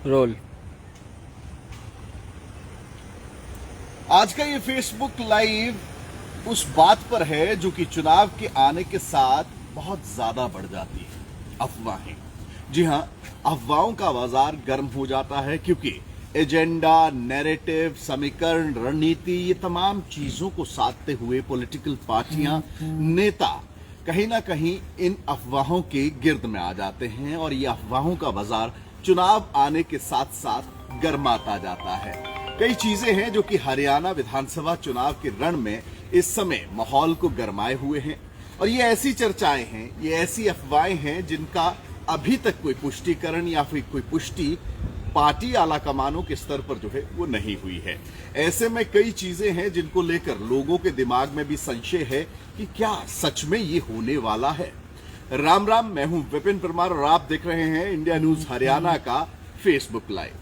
Role. आज का ये फेसबुक लाइव उस बात पर है जो कि चुनाव के आने के साथ बहुत ज्यादा बढ़ जाती है, अफवाहें। जी हां, अफवाहों का बाजार गर्म हो जाता है क्योंकि एजेंडा, नैरेटिव, समीकरण, रणनीति, ये तमाम चीजों को साधते हुए पॉलिटिकल पार्टियां, नेता कहीं ना कहीं इन अफवाहों के गिर्द में आ जाते हैं और ये अफवाहों का बाजार चुनाव आने के साथ साथ गर्माता जाता है। कई चीजें हैं जो कि हरियाणा विधानसभा चुनाव के रण में इस समय माहौल को गरमाए हुए हैं और ये ऐसी चर्चाएं हैं, ये ऐसी अफवाहें हैं जिनका अभी तक कोई पुष्टिकरण या फिर कोई पुष्टि पार्टी आला कमानों के स्तर पर जो है वो नहीं हुई है। ऐसे में कई चीजें हैं जिनको लेकर लोगों के दिमाग में भी संशय है कि क्या सच में ये होने वाला है। राम राम, मैं हूं विपिन परमार और आप देख रहे हैं इंडिया न्यूज हरियाणा का फेसबुक लाइव।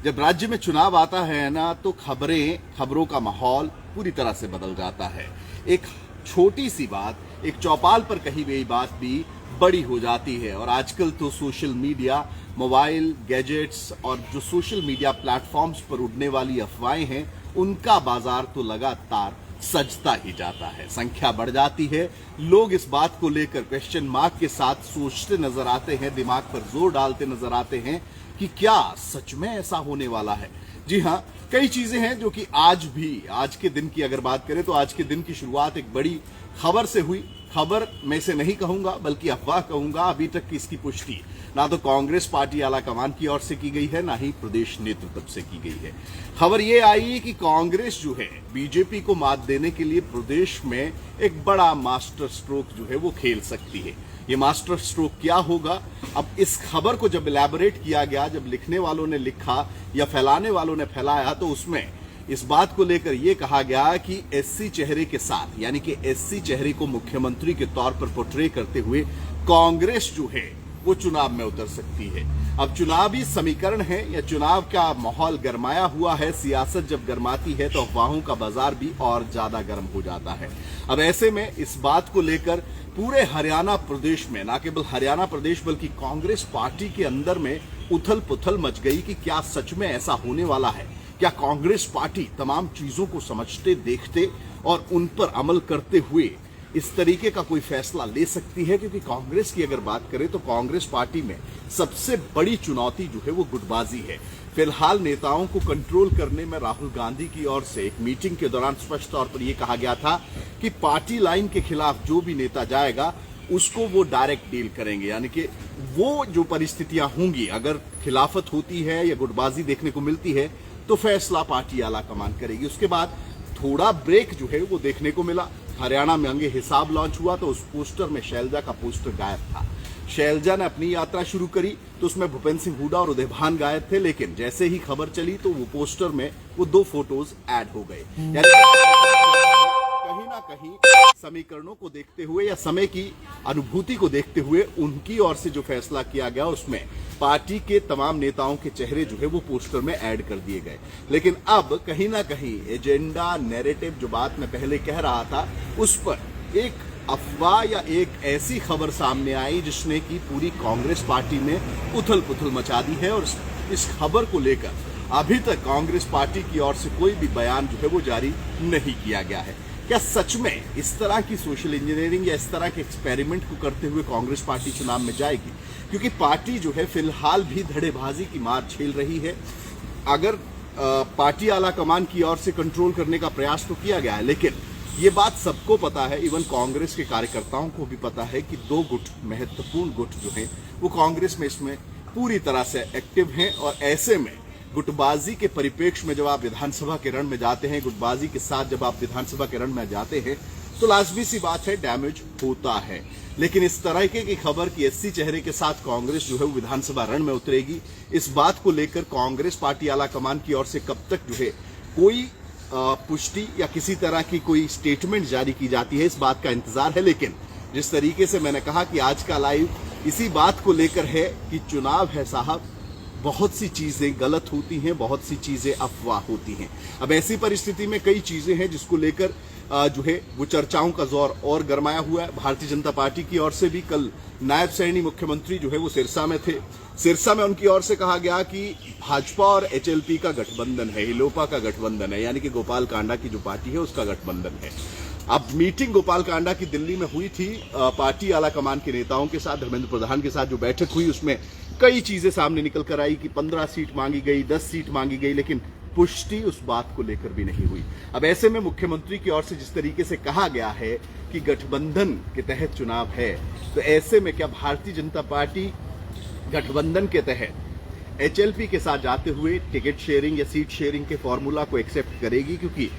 जब राज्य में चुनाव आता है ना तो खबरों का माहौल पूरी तरह से बदल जाता है। एक छोटी सी बात, एक चौपाल पर कही गई बात भी बड़ी हो जाती है और आजकल तो सोशल मीडिया, मोबाइल, गैजेट्स और जो सोशल मीडिया प्लेटफॉर्म्स पर उड़ने वाली अफवाहें हैं उनका बाजार तो लगातार सजता ही जाता है। संख्या बढ़ जाती है, लोग इस बात को लेकर क्वेश्चन मार्क के साथ सोचते नजर आते हैं, दिमाग पर जोर डालते नजर आते हैं कि क्या सच में ऐसा होने वाला है। जी हां, कई चीजें हैं जो कि आज के दिन की अगर बात करें तो आज के दिन की शुरुआत एक बड़ी खबर से हुई। खबर में से नहीं कहूंगा बल्कि अफवाह कहूंगा। अभी तक की इसकी पुष्टि ना तो कांग्रेस पार्टी आला कमान की ओर से की गई है, ना ही प्रदेश नेतृत्व से की गई है। खबर ये आई कि कांग्रेस जो है बीजेपी को मात देने के लिए प्रदेश में एक बड़ा मास्टर स्ट्रोक जो है वो खेल सकती है। ये मास्टर स्ट्रोक क्या होगा? अब इस खबर को जब इलैबोरेट किया गया, जब लिखने वालों ने लिखा या फैलाने वालों ने फैलाया, तो उसमें इस बात को लेकर यह कहा गया कि एससी चेहरे के साथ, यानी कि एससी चेहरे को मुख्यमंत्री के तौर पर पोर्ट्रे करते हुए कांग्रेस जो है वो चुनाव में उतर सकती है। अब चुनावी समीकरण है या चुनाव का माहौल गरमाया हुआ है। सियासत जब गरमाती है तो अफवाहों का बाजार भी और ज्यादा गर्म हो जाता है। अब ऐसे में इस बात को लेकर पूरे हरियाणा प्रदेश में, ना केवल हरियाणा प्रदेश बल्कि कांग्रेस पार्टी के अंदर में उथल पुथल मच गई कि क्या सच में ऐसा होने वाला है। क्या कांग्रेस पार्टी तमाम चीजों को समझते, देखते और उन पर अमल करते हुए इस तरीके का कोई फैसला ले सकती है? क्योंकि कांग्रेस की अगर बात करें तो कांग्रेस पार्टी में सबसे बड़ी चुनौती जो है वो गुटबाजी है। फिलहाल नेताओं को कंट्रोल करने में राहुल गांधी की ओर से एक मीटिंग के दौरान स्पष्ट तौर पर यह कहा गया था कि पार्टी लाइन के खिलाफ जो भी नेता जाएगा उसको वो डायरेक्ट डील करेंगे। यानी कि वो जो परिस्थितियां होंगी, अगर खिलाफत होती है या गुटबाजी देखने को मिलती है तो फैसला पार्टी आला कमान करेगी। उसके बाद थोड़ा ब्रेक जो है वो देखने को मिला। हरियाणा में अंगे हिसाब लॉन्च हुआ तो उस पोस्टर में शैलजा का पोस्टर गायब था। शैलजा ने अपनी यात्रा शुरू करी तो उसमें भूपेंद्र सिंह हुड्डा और उदय भान गायब थे, लेकिन जैसे ही खबर चली तो वो पोस्टर में वो 2 फोटोज ऐड हो गए। यानी कहीं ना कहीं समीकरणों को देखते हुए या समय की अनुभूति को देखते हुए उनकी ओर से जो फैसला किया गया उसमें पार्टी के तमाम नेताओं के चेहरे जो है वो पोस्टर में ऐड कर दिए गए। लेकिन अब कहीं ना कहीं एजेंडा, नैरेटिव, जो बात मैं पहले कह रहा था, उस पर एक अफवाह या एक ऐसी खबर सामने आई जिसने की पूरी कांग्रेस पार्टी में उथल पुथल मचा दी है। और इस खबर को लेकर अभी तक कांग्रेस पार्टी की ओर से कोई भी बयान जो है वो जारी नहीं किया गया है। क्या सच में इस तरह की सोशल इंजीनियरिंग या इस तरह के एक्सपेरिमेंट को करते हुए कांग्रेस पार्टी चुनाव में जाएगी? क्योंकि पार्टी जो है फिलहाल भी धड़ेबाजी की मार झेल रही है। अगर पार्टी आला कमान की ओर से कंट्रोल करने का प्रयास तो किया गया है, लेकिन ये बात सबको पता है, इवन कांग्रेस के कार्यकर्ताओं को भी पता है कि 2 गुट, महत्वपूर्ण गुट जो है वो कांग्रेस में इसमें पूरी तरह से एक्टिव हैं। और ऐसे में गुटबाजी के परिप्रेक्ष्य में जब आप विधानसभा के रण में जाते हैं, गुटबाजी के साथ जब आप विधानसभा के रण में जाते हैं तो लाजमी सी बात है, डैमेज होता है। लेकिन इस तरह की खबर कि एससी चेहरे के साथ कांग्रेस जो है वो विधानसभा रण में उतरेगी, इस बात को लेकर कांग्रेस पार्टी आला कमान की ओर से कब तक जो है कोई पुष्टि या किसी तरह की कोई स्टेटमेंट जारी की जाती है, इस बात का इंतजार है। लेकिन जिस तरीके से मैंने कहा कि आज का लाइव इसी बात को लेकर है कि चुनाव है साहब, बहुत सी चीजें गलत होती हैं, बहुत सी चीजें अफवाह होती हैं। अब ऐसी परिस्थिति में कई चीजें हैं जिसको लेकर जो है वो चर्चाओं का जोर और गरमाया हुआ है। भारतीय जनता पार्टी की ओर से भी कल नायब सैनी मुख्यमंत्री जो है वो सिरसा में थे। सिरसा में उनकी ओर से कहा गया कि भाजपा और एचएलपी का गठबंधन है, हिलोपा का गठबंधन है, यानी कि गोपाल कांडा की जो पार्टी है उसका गठबंधन है। अब मीटिंग गोपाल कांडा की दिल्ली में हुई थी पार्टी आला कमान के नेताओं के साथ, धर्मेंद्र प्रधान के साथ जो बैठक हुई उसमें कई चीजें सामने निकल कर आई कि 15 सीट मांगी गई, 10 सीट मांगी गई, लेकिन पुष्टि उस बात को लेकर भी नहीं हुई। अब ऐसे में मुख्यमंत्री की ओर से जिस तरीके से कहा गया है कि गठबंधन के तहत चुनाव है, तो ऐसे में क्या भारतीय जनता पार्टी गठबंधन के तहत एचएलपी के साथ जाते हुए टिकट शेयरिंग या सीट शेयरिंग के फॉर्मूला को एक्सेप्ट करेगी? क्योंकि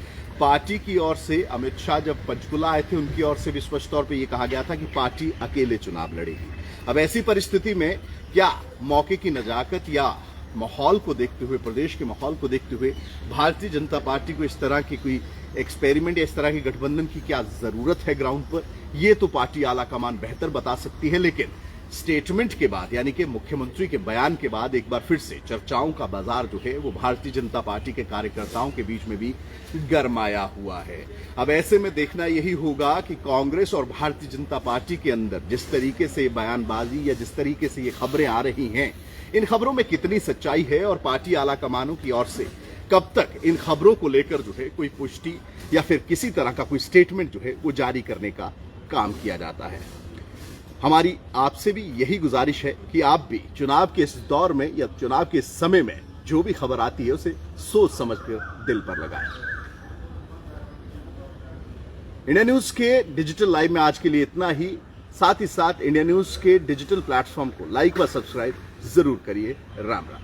पार्टी की ओर से अमित शाह जब पंचकुला आए थे उनकी ओर से भी स्पष्ट तौर पे ये कहा गया था कि पार्टी अकेले चुनाव लड़ेगी। अब ऐसी परिस्थिति में क्या मौके की नजाकत या माहौल को देखते हुए, प्रदेश के माहौल को देखते हुए भारतीय जनता पार्टी को इस तरह की कोई एक्सपेरिमेंट या इस तरह के गठबंधन की क्या जरूरत है ग्राउंड पर, ये तो पार्टी आला कमान बेहतर बता सकती है। लेकिन स्टेटमेंट के बाद, यानी कि मुख्यमंत्री के बयान के बाद एक बार फिर से चर्चाओं का बाजार जो है वो भारतीय जनता पार्टी के कार्यकर्ताओं के बीच में भी गरमाया हुआ है। अब ऐसे में देखना यही होगा कि कांग्रेस और भारतीय जनता पार्टी के अंदर जिस तरीके से बयानबाजी या जिस तरीके से ये खबरें आ रही हैं, इन खबरों में कितनी सच्चाई है और पार्टी आला कमानों की ओर से कब तक इन खबरों को लेकर जो है कोई पुष्टि या फिर किसी तरह का कोई स्टेटमेंट जो है वो जारी करने का काम किया जाता है। हमारी आपसे भी यही गुजारिश है कि आप भी चुनाव के इस दौर में या चुनाव के इस समय में जो भी खबर आती है उसे सोच समझकर दिल पर लगाएं। इंडिया न्यूज के डिजिटल लाइव में आज के लिए इतना ही। साथ ही साथ इंडिया न्यूज के डिजिटल प्लेटफॉर्म को लाइक व सब्सक्राइब जरूर करिए। राम राम।